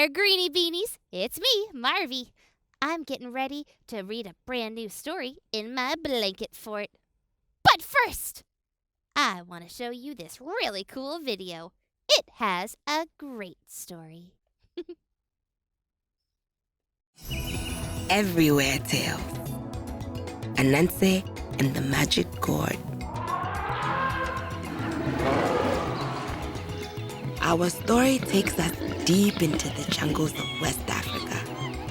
there, Greenie Beanies. It's me, Marvy. I'm getting ready to read a brand new story in my blanket fort. But first, I want to show you this really cool video. It has a great story. Everywhere Tales. Anansi and the Magic Gourd. Our story takes us deep into the jungles of West Africa,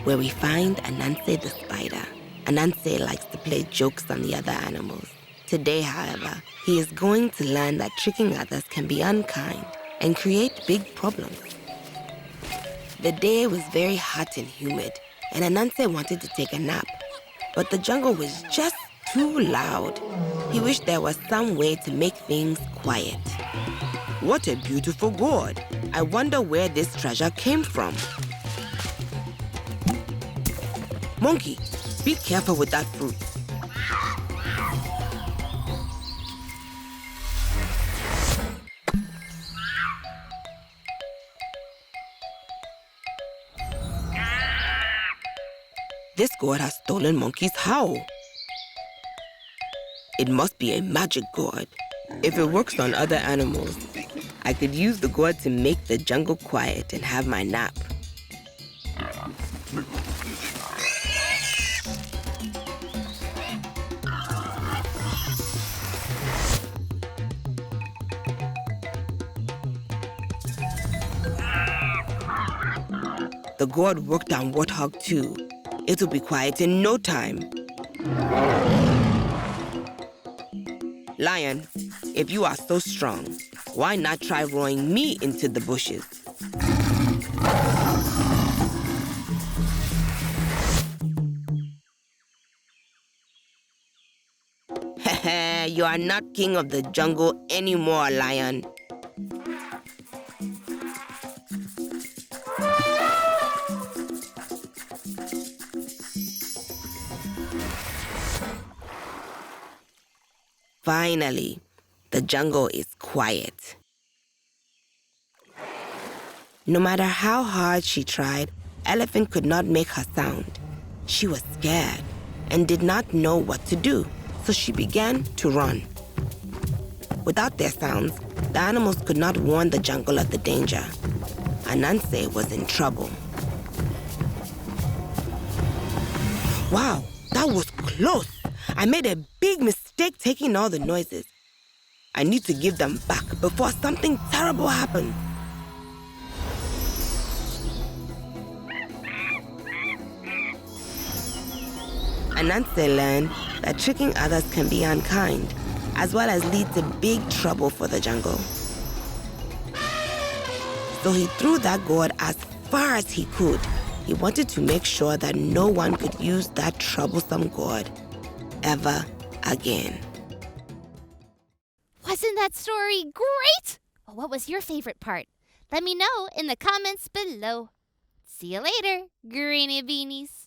where we find Anansi the spider. Anansi likes to play jokes on the other animals. Today, however, he is going to learn that tricking others can be unkind and create big problems. The day was very hot and humid, and Anansi wanted to take a nap. But the jungle was just too loud. He wished there was some way to make things quiet. What a beautiful gourd. I wonder where this treasure came from. Monkey, be careful with that fruit. This gourd has stolen Monkey's howl. It must be a magic gourd. If it works on other animals, I could use the gourd to make the jungle quiet and have my nap. The gourd worked on Warthog too. It'll be quiet in no time. Lion, if you are so strong, why not try rowing me into the bushes? Heh, you are not king of the jungle anymore, Lion. Finally, the jungle is quiet. No matter how hard she tried, Elephant could not make her sound. She was scared and did not know what to do, so she began to run. Without their sounds, the animals could not warn the jungle of the danger. Anansi was in trouble. Wow, that was close. I made a big mistake taking all the noises. I need to give them back before something terrible happens. Anansi learned that tricking others can be unkind, as well as lead to big trouble for the jungle. So he threw that gourd as far as he could. He wanted to make sure that no one could use that troublesome gourd ever again. Wasn't that story great? Well, what was your favorite part? Let me know in the comments below. See you later, Greenie Beanies.